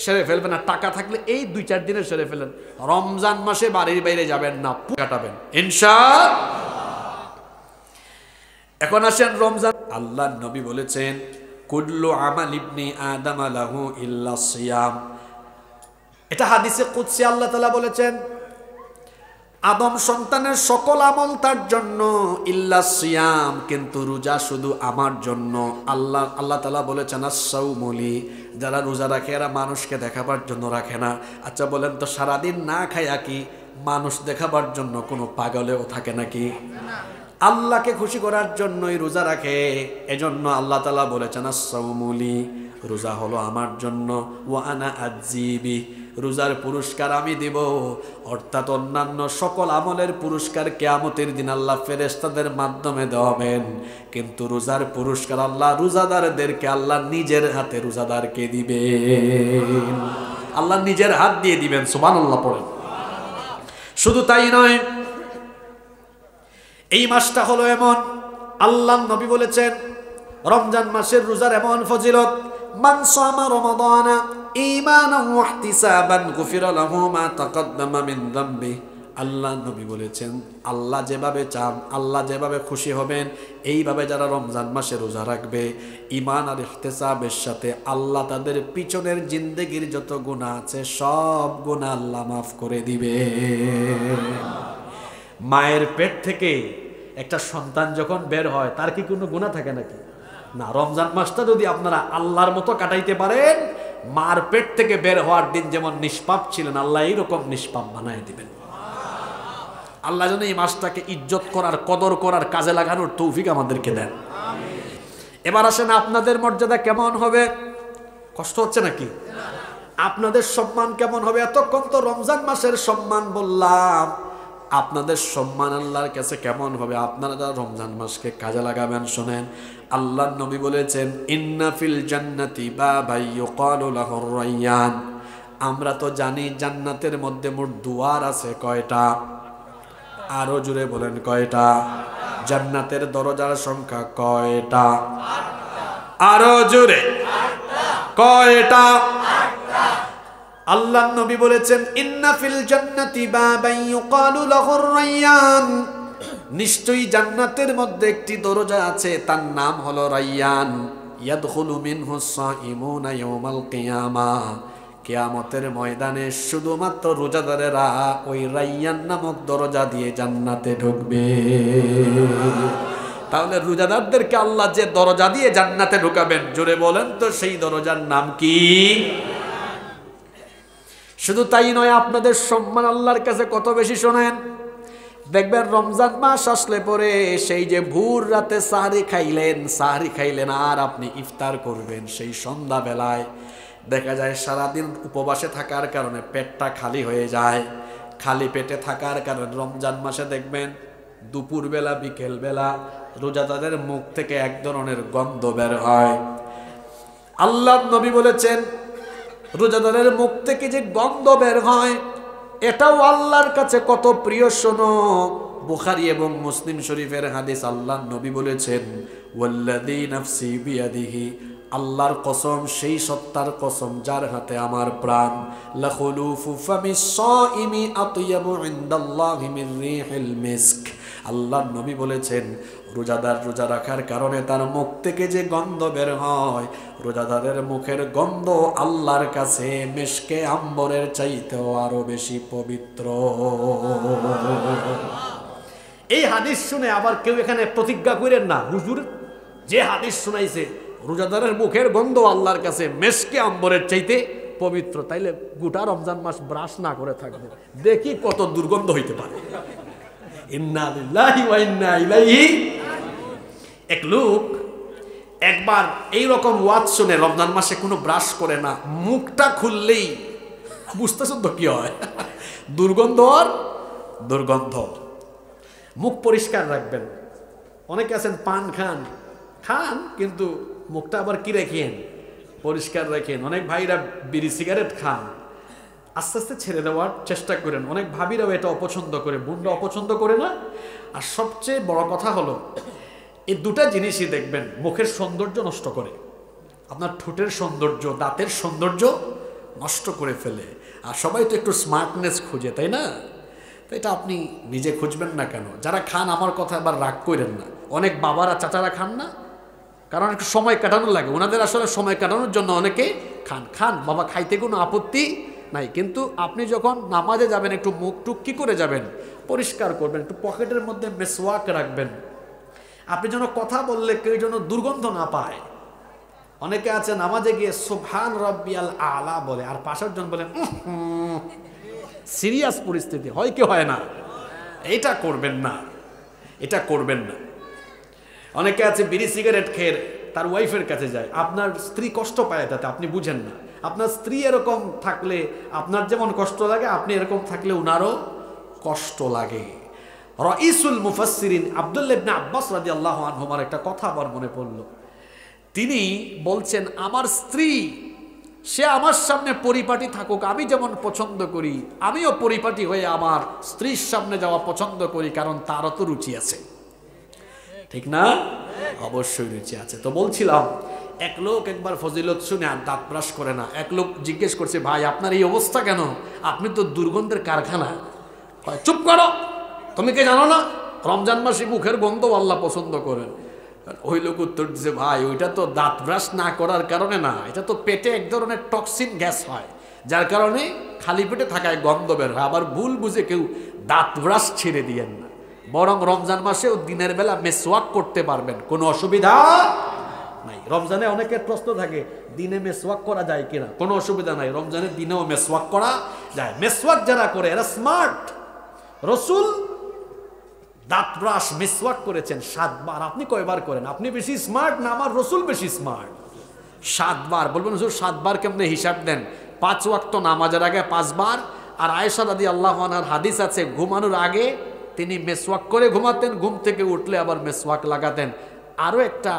সেরে ফেলবেন, আর টাকা থাকলে এই 2-4 দিনে সেরে ফেলেন। রমজান মাসে বাড়ির বাইরে যাবেন না, কাটাবেন ইনশাআল্লাহ। এখন আসেন রমজান। আল্লাহ নবী বলেছেন কুল্লু আমাল ইবনি আদম লাহু ইল্লা সিয়াম। এটা হাদিসে কুদসি আল্লাহ তাআলা বলেছেন আদম সন্তানের সকল আমল তার জন্য, ইল্লা সিয়াম, কিন্তু রোজা শুধু আমার জন্য। আল্লাহ তাআলা বলেছেন আস-সাওমু লি, যারা রোজা রাখে এরা মানুষকে দেখাবার জন্য রাখে না। আচ্ছা বলেন তো, সারাদিন না খায়া কি মানুষ দেখাবার জন্য কোনো পাগলেও থাকে নাকি? আল্লাহকে খুশি করার জন্যই রোজা রাখে। এজন্য আল্লাহ তাআলা বলেছেন আস-সাওমু লি, রোজা হলো আমার জন্য, ওয়া আনা আযীবি, রোজার পুরস্কার আমি দেব। অর্থাৎ অন্যান্য সকল আমলের পুরস্কার কিয়ামতের দিন আল্লাহ ফেরেশতাদের মাধ্যমে দেবেন, কিন্তু রোজার পুরস্কার আল্লাহ রোজাদারদেরকে আল্লাহ নিজের হাতে রোজাদারকে দিবেন। আল্লাহ নিজের হাত দিয়ে দিবেন, সুবহানাল্লাহ পড়েন। শুধু তাই নয়, এই মাসটা হলো এমন, আল্লাহ নবী বলেছেন রমজান মাসের রোজার এমন ফজিলত, মান সামা রমাদানা ঈমানান ওয়া ইহতিসাবান গুফিরা লাহু মা তাকাদ্দামা মিন যামবি। আল্লাহ নবী বলেছেন আল্লাহ যেভাবে চান, আল্লাহ যেভাবে খুশি হবেন, এইভাবে যারা রমজান মাসে রোজা রাখবে ঈমান আর ইহতিসাবের সাথে, আল্লাহ তাদের পিছনের জিন্দেগির যত গুনাহ আছে সব গুনাহ আল্লাহ মাফ করে দিবে। মায়ের পেট থেকে একটা সন্তান যখন বের হয় তার কি কোনো গুনাহ থাকে নাকি? না। রমজান মাসটা যদি আপনারা আল্লাহর মতো কাটাইতে পারেন, মার পেট থেকে বের হওয়ার দিন যেমন নিষ্পাপ ছিলেন আল্লাহ এইরকম নিষ্পাপ বানায় দিবেন। আল্লাহ যেন এই মাসটাকে ইজ্জত করার, কদর করার, কাজে লাগানোর তৌফিক আমাদেরকে দেন। এবার আসেন, আপনাদের মর্যাদা কেমন হবে? কষ্ট হচ্ছে নাকি? আপনাদের সম্মান কেমন হবে? এতক্ষণ তো রমজান মাসের সম্মান বললাম, আপনাদের সম্মান আল্লাহর কাছে কেমন হবে আপনারা যারা রমজান মাসকে কাজে লাগাবেন? শোনেন, আল্লাহর নবী বলেছেন ইন্না ফিল জান্নাতি বাবাই ইউকালু লাহুর রায়্যান। আমরা তো জানি জান্নাতের মধ্যে মোট দুয়ার আছে কয়টা? আরো জোরে বলেন কয়টা? জান্নাতের দরজার সংখ্যা কয়টা? আরো জোরে কয়টা? আল্লাহ নবী বলেছেন ইন্না ফিল জান্নাতি বাবাই ইউকালু লাহুর রায়্যান, নিশ্চয়ই জান্নাতের মধ্যে একটি দরজা আছে, তার নাম হলো রায়্যান। ইয়াদখুলু মিনহুস সাইমুনা ইয়াওমাল কিয়ামাহ, কিয়ামতের ময়দানে শুধুমাত্র রোজাদারেরা ওই রায়্যান নামক দরজা দিয়ে জান্নাতে ঢুকবে। তাহলে রোজাদারদেরকে আল্লাহ যে দরজা দিয়ে জান্নাতে ঢুকাবেন, জোরে বলেন তো সেই দরজার নাম কি? শুধু তাই নয়, আপনাদের সম্মান আল্লাহর কাছে কত বেশি শোনেন। দেখবেন রমজান মাস আসলে পরে সেই যে ভোর রাতে সাহরি খাইলেন আর আপনি ইফতার করবেন, সেই সন্ধ্যা বেলায় দেখা যায় সারাদিন উপবাসে থাকার কারণে পেটটা খালি হয়ে যায়। খালি পেটে থাকার কারণে রমজান মাসে দেখবেন দুপুরবেলা বিকেলবেলা রোজাদারের মুখ থেকে এক ধরনের গন্ধ বের হয়। আল্লাহ নবী বলেছেন রোজাদারের মুখ থেকে যে গন্ধ বের হয় এটাও আল্লাহর কাছে কত প্রিয়। শোনো, বুখারী এবং মুসলিম শরীফের হাদিস, আল্লাহ নবী বলেছেন ওয়াল্লাযী নাফসি বিয়াদিহি, আল্লাহর কসম, সেই সত্তার কসম যার হাতে আমার প্রাণ, লাখুলুফু ফামিস সাইমি আতয়াবু ইনদাল্লাহি মির রিহিল মিস্ক। আল্লাহর নবী বলেছেন রোজাদার রোজা রাখার কারণে তার মুখ থেকে যে গন্ধ বের হয়, রোজাদারের মুখের গন্ধ আল্লাহর কাছে মিশকে আম্বরের চাইতেও আরো বেশি পবিত্র। এই হাদিস শুনে আবার কেউ এখানে প্রতিজ্ঞা করেন না, হুজুর যে হাদিস শুনাইছে রোজাদারের মুখের গন্ধ আল্লাহর কাছে মিশকে আম্বরের চাইতে পবিত্র, তাইলে গোটা রমজান মাস ব্রাশ না করে থাকবে, দেখি কত দুর্গন্ধ হইতে পারে। ইন্না লিল্লাহি ওয়া ইন্না ইলাইহি। এক লোক একবার এইরকম ওয়াজ শুনে রমজান মাসে কোনো ব্রাশ করে না, মুখটা খুললেই বুঝতেছেন তো কি হয়, দুর্গন্ধ আর দুর্গন্ধ। মুখ পরিষ্কার রাখবেন। অনেকে আছেন পান খান খান কিন্তু মুখটা আবার কি রাখেন, পরিষ্কার রাখেন। অনেক ভাইরা বিড়ি সিগারেট খান, আস্তে আস্তে ছেড়ে দেওয়ার চেষ্টা করেন। অনেক ভাবিরাও এটা অপছন্দ করে, বোনরা অপছন্দ করে না। আর সবচেয়ে বড় কথা হলো এই দুটা জিনিসই দেখবেন মুখের সৌন্দর্য নষ্ট করে, আপনার ঠোঁটের সৌন্দর্য, দাঁতের সৌন্দর্য নষ্ট করে ফেলে। আর সবাই তো একটু স্মার্টনেস খুঁজে, তাই না? তো এটা আপনি নিজে খুঁজবেন না কেন? যারা খান আমার কথা আবার রাগ করেন না। অনেক বাবারা চাচারা খান না, কারণ একটু সময় কাটানো লাগে ওনাদের, আসলে সময় কাটানোর জন্য অনেকে খান। খান বাবা, খাইতে কোনো আপত্তি নাই, কিন্তু আপনি যখন নামাজে যাবেন একটু মুখ টুক কি করে যাবেন, পরিষ্কার করবেন, একটু পকেটের মধ্যে মেসওয়াক রাখবেন। আপনি যেন কথা বললে কেউ যেন দুর্গন্ধ না পায়। অনেকে আছে নামাজে গিয়ে সুবহান রাব্বিয়াল আলা বলে, আর পাশের জন বলেন সিরিয়াস পরিস্থিতি হয় কি হয় না? এটা করবেন না, এটা করবেন না। অনেকে আছে বিড়ি সিগারেট খেয়ে তার ওয়াইফের কাছে যায়, আপনার স্ত্রী কষ্ট পায় তাতে, আপনি বুঝেন না। আপনার স্ত্রী এরকম থাকলে আপনার যেমন কষ্ট লাগে, আপনি এরকম থাকলে উনারও কষ্ট লাগে। রাইসুল মুফাসসিরিন আব্দুল্লাহ ইবনে আব্বাস রাদিয়াল্লাহু আনহুমার একটা কথা আমার মনে পড়ল। তিনি বলছেন, আমার স্ত্রী সে আমার সামনে পরিপাটি থাকুক, আমি যেমন পছন্দ করি, আমিও পরিপাটি হয়ে আমার স্ত্রীর সামনে যাওয়া পছন্দ করি, কারণ তারও তো রুচি আছে, ঠিক না? অবশ্যই রুচি আছে। তো বলছিলাম, এক লোক একবার ফজিলত শুনে আর দাঁত ব্রাশ করে না। এক লোক জিজ্ঞেস করছে, ভাই আপনার এই অবস্থা কেন? আপনি তো দুর্গন্ধের কারখানা। চুপ করো, তুমি কে জানো না রমজান মাসে মুখের গন্ধ আল্লাহ পছন্দ করেন? ওই লোক উত্তর দিচ্ছে, ভাই ওইটা তো দাঁত ব্রাশ না করার কারণে না, এটা তো পেটে এক ধরনের টক্সিন গ্যাস হয়, যার কারণে খালি পেটে থাকায় গন্ধ বের হয়। আবার ভুল বুঝে কেউ দাঁত ব্রাশ ছেড়ে দিয়েন না, বরং রমজান মাসেও দিনের বেলা মেসওয়াক করতে পারবেন, কোনো অসুবিধা নাই। রমজানে অনেকের প্রশ্ন থাকে দিনে মেসওয়াক করা যায় কিনা, কোনো অসুবিধা নাই, রমজানের দিনেও মেসওয়াক করা যায়। মেসওয়াক যারা করে এরা স্মার্ট। রসুল দাঁত ব্রাশ মেসওয়াক করেছেন 7 বার, আপনি কয়বার করেন? আপনি বেশি স্মার্ট না আমার রসুল বেশি স্মার্ট? 7 বার। বলবেন হুজুর 7 বার কেমনে হিসাব দেন? 5 ওয়াক্ত নামাজের আগে 5 বার। আর আয়েশা রাদিয়াল্লাহু আনহার হাদিস আছে, ঘুমানোর আগে তিনি মেসওয়াক করে ঘুমাতেন, ঘুম থেকে উঠলে আবার মেসওয়াক লাগাতেন। আরও একটা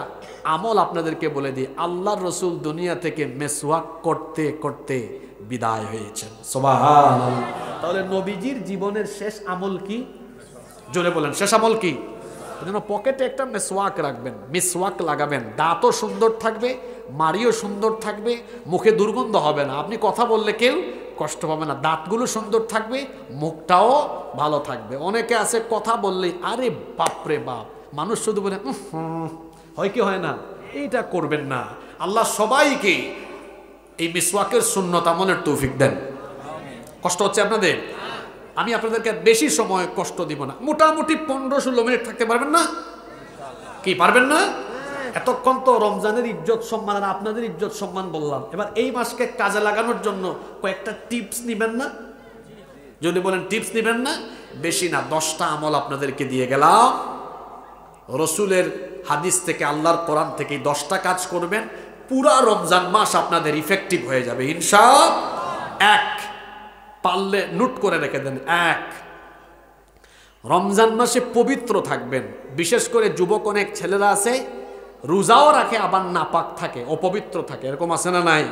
আমল আপনাদেরকে বলে দিই, আল্লাহর রসুল দুনিয়া থেকে মেসওয়াক করতে করতে বিদায় হয়েছেন। সুবহানাল্লাহ। তাহলে নবীজির জীবনের শেষ আমল কি? জোরে বলেন, শেষ আমল কি? এজন্য পকেটে একটা মেসওয়াক রাখবেন, মেসওয়াক লাগাবেন, দাঁতও সুন্দর থাকবে, মাড়িও সুন্দর থাকবে, মুখে দুর্গন্ধ হবে না, আপনি কথা বললে কেউ কষ্ট পাবে না, দাঁতগুলো সুন্দর থাকবে, মুখটাও ভালো থাকবে। অনেকে আছে কথা বললে আরে বাপরে বাপ, মানুষ শুধু বলে হয় কি হয় না? এইটা করবেন না। আল্লাহ সবাইকে এই মিসওয়াকের সুন্নত আমলের তৌফিক দেন। কষ্ট হচ্ছে আপনাদের? আমি আপনাদেরকে বেশি সময় কষ্ট দিব না, মোটামুটি 15-16 মিনিট থাকতে পারবেন না? কি পারবেন না? এতক্ষণ তো রমজানের ইজ্জত সম্মান আর আপনাদের ইজ্জত সম্মান বললাম, এবার এই মাসকে কাজে লাগানোর জন্য কয়েকটা টিপস নিবেন না? যদি বলেন টিপস নিবেন না, বেশি না, 10টা আমল আপনাদেরকে দিয়ে গেলাম রসুলের হাদিস থেকে, আল্লাহর কোরআন থেকে। 10টা কাজ করবেন, পুরা রমজান মাস আপনাদের ইফেক্টিভ হয়ে যাবে ইনশাআল্লাহ। 1, পারলে নোট করে রেখে দেন। 1, রমজান মাসে পবিত্র থাকবেন। বিশেষ করে যুবক অনেক ছেলেরা আছে রোজাও রাখে আবার নাপাক থাকে, অপবিত্র থাকে, এরকম আছে না নাই?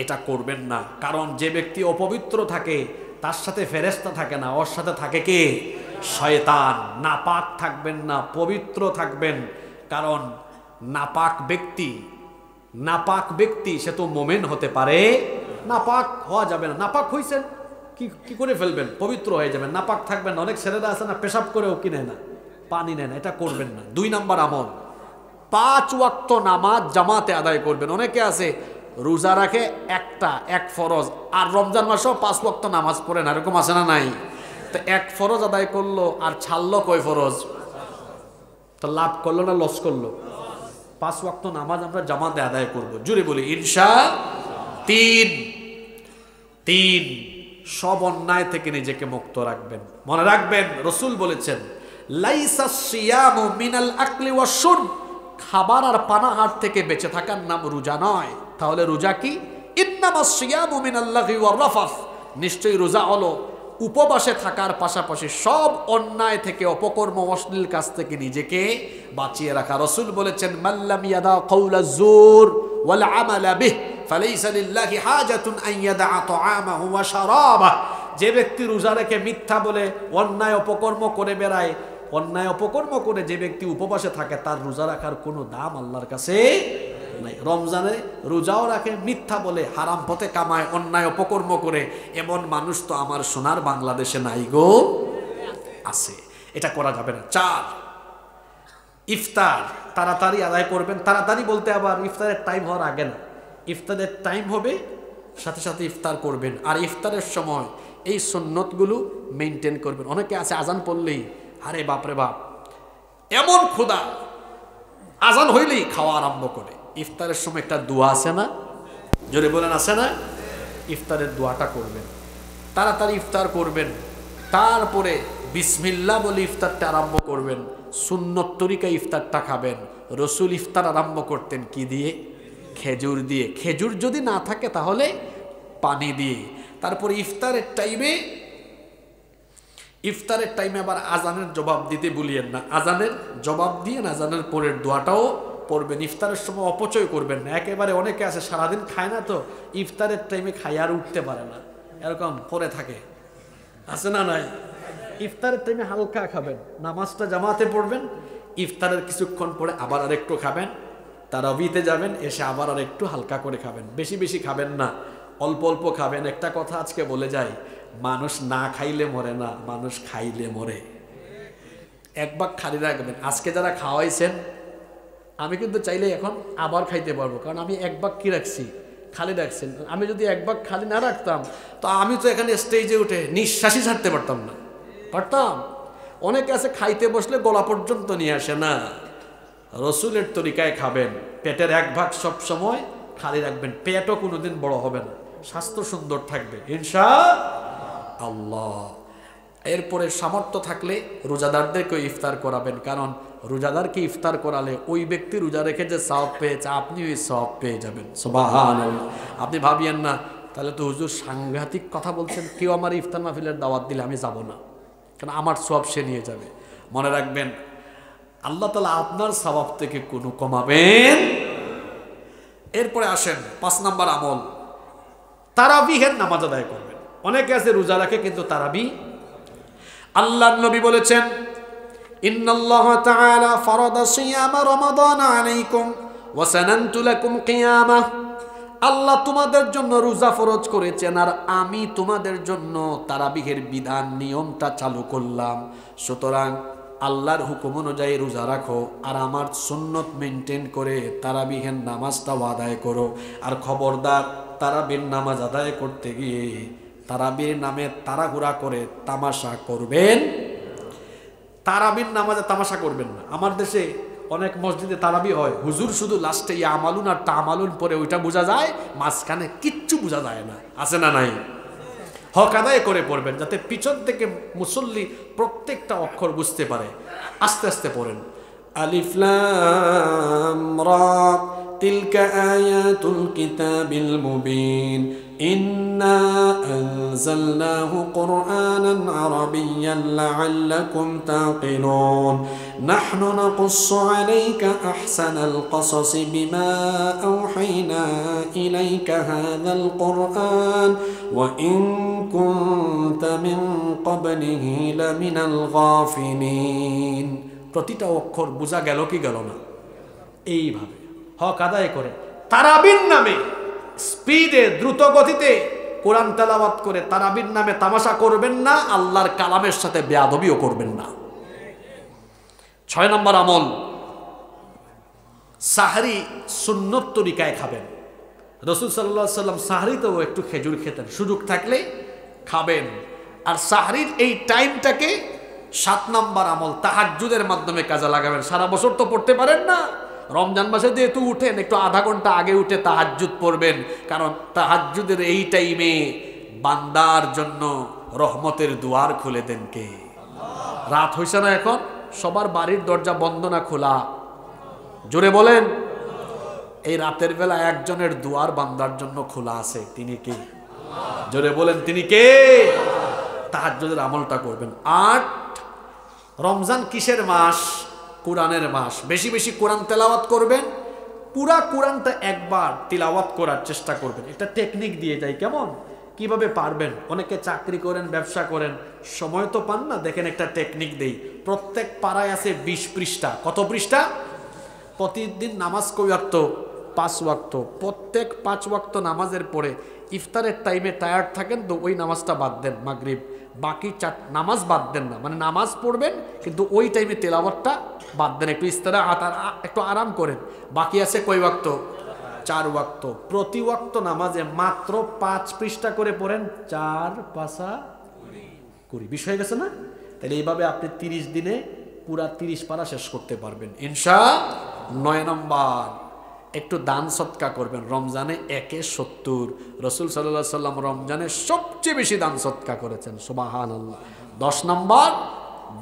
এটা করবেন না, কারণ যে ব্যক্তি অপবিত্র থাকে তার সাথে ফেরেশতা থাকে না, ওর সাথে থাকে কে? শয়তান। নাপাক থাকবেন না, পবিত্র থাকবেন, কারণ নাপাক ব্যক্তি সে তো মোমেন হতে পারে, নাপাক হওয়া যাবে না। নাপাক হইছেন কি করে ফেলবেন? পবিত্র হয়ে যাবেন, নাপাক থাকবেন না। অনেক ছেলেরা আছে না পেশাব করেও কিনে না, পানি নেন, এটা করবেন না। 2 নম্বর আমল, 5 ওয়াক্ত নামাজ জামাতে আদায় করবেন। অনেকে আছে রোজা রাখে এক ফরজ, আর রমজান মাসেও 5 ওয়াক্ত নামাজ পড়ে না, এরকম আছে না নাই? তো 1 ফরজ আদায় করলো আর ছাড়লো কয় ফরজ? তো লাভ করলো না লস করলো? 5 ওয়াক্ত নামাজ আমরা জামাতে আদায় করব, জুড়ে বলি ইনশাআল্লাহ। 3 সব অন্যায় থেকে নিজেকে মুক্ত রাখবেন। মনে রাখবেন রসুল বলেছেন, লাইসা সিয়ামু মিনাল আকলি ওয়াশ শুরব খাবার আর পানাহার থেকে বেঁচে থাকার নাম রোজা নয়। তাহলে রোজা কি? ইন্নামাস সিয়ামু মিনাল্লাহি ওয়ার রাফাস, নিশ্চয়ই রোজা হলো উপবাসে থাকার পাশাপাশি সব অন্যায় থেকে, অপকর্ম, অশ্লীল কাজ থেকে নিজেকে বাঁচিয়ে রাখা। রাসূল বলেছেন, মাল্লাম ইয়াদা কাওলাজ জুর ওয়াল আমালা বিহ ফালাইসা লিল্লাহি হাজাতুন আন ইয়াদা তাআমাহু ওয়া শারাবাহু। যে ব্যক্তি রোজা রেখে মিথ্যা বলে অন্যায় অপকর্ম করে বেড়ায়, অন্যায় অপকর্ম করে যে ব্যক্তি উপবাসে থাকে, তার রোজা রাখার কোনো দাম আল্লাহর কাছে নাই। রমজানে রোজাও রাখে, মিথ্যা বলে, হারাম পথে কামায়, অন্যায় অপকর্ম করে, এমন মানুষ তো আমার সোনার বাংলাদেশে নাই গো, আছে। এটা করা যাবে না। 4, ইফতার তাড়াতাড়ি আদায় করবেন। তাড়াতাড়ি বলতে আবার ইফতারের টাইম হওয়ার আগে না, ইফতারের টাইম হবে সাথে সাথে ইফতার করবেন। আর ইফতারের সময় এই সুন্নতগুলো মেনটেন করবেন। অনেকে আছে আজান পড়লেই, আরে বাপরে বাপ, এমন ক্ষুধা, আজান হইলেই খাওয়া আরম্ভ করে। ইফতারের সময় একটা দোয়া আছে না, জোরে বলেন, আছে না? ইফতারের দোয়াটা করবেন, তাড়াতাড়ি ইফতার করবেন, তারপরে বিসমিল্লাহ বলে ইফতারটা আরম্ভ করবেন। সুন্নত তরিকা ইফতারটা খাবেন। রসুল ইফতার আরম্ভ করতেন কি দিয়ে? খেজুর দিয়ে। খেজুর যদি না থাকে তাহলে পানি দিয়ে। তারপরে ইফতারের টাইমে আবার আজানের জবাব দিতে ভুলিয়েন না। আজানের জবাব দিয়ে আজানের পরের দোয়াটাও পড়বেন। ইফতারের সময় অপচয় করবেন না। একেবারে অনেকে আছে সারাদিন খায় না, তো ইফতারের টাইমে খায় আর উঠতে পারে না, এরকম পরে থাকে, আছে না নাই? ইফতারের টাইমে হালকা খাবেন, নামাজটা জামাতে পড়বেন, ইফতারের কিছুক্ষণ পরে আবার আর একটু খাবেন, তারাবিতে যাবেন, এসে আবার আর একটু হালকা করে খাবেন। বেশি বেশি খাবেন না, অল্প অল্প খাবেন। একটা কথা আজকে বলে যাই, মানুষ না খাইলে মরে না, মানুষ খাইলে মরে। এক ভাগ খালি রাখবেন। আজকে যারা খাওয়াইছেন, আমি কিন্তু চাইলে এখন আবার খাইতে পারবো, কারণ আমি এক ভাগ কি রাখছি, খালি রাখছেন। আমি যদি এক ভাগ খালি না রাখতাম, তো আমি তো এখানে স্টেজে উঠে নিঃশ্বাসই ছাড়তে পারতাম না, পারতাম? অনেকে আছে খাইতে বসলে গলা পর্যন্ত নিয়ে আসে না। রসুলের তরিকায় খাবেন। পেটের এক ভাগ সব সময় খালি রাখবেন, পেটও কোনোদিন বড় হবে না, স্বাস্থ্য সুন্দর থাকবে ইনশাআল্লাহ। এরপরে সামর্থ্য থাকলে রোজাদারদেরকে ইফতার করাবেন, কারণ রোজাদারকে ইফতার করালে ওই ব্যক্তি রোজা রেখে যে সওয়াব পেয়েছে, আপনি ওই সওয়াব পেয়ে যাবেন। সুবহানাল্লাহ। আপনি ভাবিয়েন না তাহলে তো হুজুর সাংঘাতিক কথা বলছেন, কেউ আমার ইফতার মাহফিলের দাওয়াত দিলে আমি যাব না, কারণ আমার সওয়াব সে নিয়ে যাবে। মনে রাখবেন, আল্লাহ তাআলা আপনার সওয়াব থেকে কোনো কমাবেন। এরপরে আসেন 5 নম্বর আমল, তারাবিহের নামাজ আদায় করবেন। অনেকে আছে রোজা রাখে কিন্তু তারাবি, আল্লাহর নবী বলেছেন, ইন্নাল্লাহা তাআলা ফারাদা সিয়ামা রমাদান আলাইকুম ওয়া সানানতু লাকুম কিয়ামাহ। আল্লাহ তোমাদের জন্য রোজা ফরজ করেছেন, আর আমি তোমাদের জন্য তারাবিহের বিধান নিয়মটা চালু করলাম। সুতরাং আল্লাহর হুকুম অনুযায়ী রোজা রাখো, আর আমার সুন্নত মেনটেন করে তারাবিহের নামাজটাও আদায় করো। আর খবরদার, তারাবির নামাজ আদায় করতে গিয়ে তারাবির নামে তাড়াহুড়া করে তামাশা করবেন। তারাবির নামাজে তামাশা করবেন না। আমার দেশে অনেক মসজিদে তারাবি হয়, হুজুর শুধু লাস্টে ইয়ামালুন আর তামালুন পরে ওইটা বোঝা যায়, মাঝখানে কিচ্ছু বোঝা যায় না, আছে না নাই? হক আদায় করে পড়বেন, যাতে পিছন থেকে মুসল্লি প্রত্যেকটা অক্ষর বুঝতে পারে। আস্তে আস্তে পড়েন। আলিফ লাম রা তিলকা আয়াতুল কিতাবিল মুবিন ইন্না আনজালনাহু কুরআনান আরাবিয়্যান লাআল্লাকুম তাকিলুন নাহনু নাকুসসু আলাইকা আহসানাল কসাসি বিমা আওহাইনা ইলাইকা হাযাল কুরআন ওয়া ইন কুনতা মিন ক্বাবলিহি লামিনাল গাফিলিন। প্রতিটা অক্ষর বোঝা গেল কি গেল না? এইভাবে হক আদায় করে তারাবির নামে স্পিডে, দ্রুত গতিতে কোরআন তেলাওয়াত করে তারাবির নামে তামাশা করবেন না, আল্লাহর কালামের সাথে বেয়াদবিও করবেন না। 6 নম্বর আমল, সাহরি সুন্নত তরিকায় খাবেন। রাসূল সাল্লাল্লাহু আলাইহি ওয়াসাল্লাম সাহরিতেও একটু খেজুর খেতেন, সুযোগ থাকলে খাবেন। আর সাহরির এই টাইমটাকে 7 নম্বর আমল, তাহাজ্জুদের মাধ্যমে কাজে লাগাবেন। সারা বছর তো পড়তে পারেন না, রমজান মাসে যেহেতু উঠেন, একটু আধা ঘন্টা আগে উঠে তাহাজ্জুদ পড়বেন, কারণ তাহাজ্জুদের এই টাইমে বান্দার জন্য রহমতের দুয়ার খুলে দেন কে? রাত হইছে না এখন? সবার বাড়ির দরজা বন্ধ না খোলা? জোরে বলেন। এই রাতের বেলা একজনের দুয়ার বান্দার জন্য খোলা আছে, তিনি কে? জোরে বলেন, তিনি কে? তাহাজ্জুদের আমলটা করবেন। ৮, রমজান কিসের মাস? কোরআনের মাস। বেশি বেশি কোরআন তেলাওয়াত করবেন। পুরা কোরআনটা একবার তিলাওয়াত করার চেষ্টা করবেন। একটা টেকনিক দিয়ে যাই, কেমন কিভাবে পারবেন? অনেকে চাকরি করেন, ব্যবসা করেন, সময় তো পান না। দেখেন একটা টেকনিক দেই। প্রত্যেক পাড়ায় আছে 20 পৃষ্ঠা। কত পৃষ্ঠা? প্রতিদিন নামাজ কয় ওয়াক্ত? 5 ওয়াক্ত। প্রত্যেক 5 ওয়াক্ত নামাজের পরে ইফতারের টাইমে টায়ার্ড থাকেন তো ওই নামাজটা বাদ দেন, মাগরিব। বাকি 4 নামাজ বাদ দেন না, মানে নামাজ পড়বেন কিন্তু ওই টাইমে তেলাওয়াতটা বাদ দেন, একটু ইস্তারা একটু আরাম করেন। বাকি আছে কয় ওয়াক্ত? 4 ওয়াক্ত। প্রতি ওয়াক্ত নামাজে মাত্র 5 পৃষ্ঠা করে পড়েন। 4 5 20, 20 হয়ে গেছে না? তাহলে এইভাবে আপনি 30 দিনে পুরা 30 পারা শেষ করতে পারবেন ইনশাআল্লাহ। 9 নম্বর, একটু দান সৎকা করবেন। রমজানে 1-এ 70। রসুল সাল্লাল্লাহু আলাইহি সাল্লাম রমজানে সবচেয়ে বেশি দান সৎকা করেছেন, সুবহানাল্লাহ। 10 নম্বর,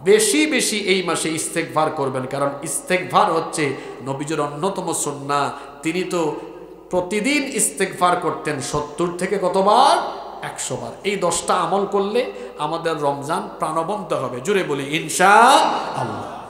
বেশি বেশি এই মাসে ইস্তেগফার করবেন, কারণ ইস্তেগফার হচ্ছে নবীজির অন্যতম সুন্নাহ। তিনি তো প্রতিদিন ইস্তেগফার করতেন 70 থেকে কতবার? 100 বার। এই 10টা আমল করলে আমাদের রমজান প্রাণবন্ত হবে। জুড়ে বলি ইনশাআল্লাহ।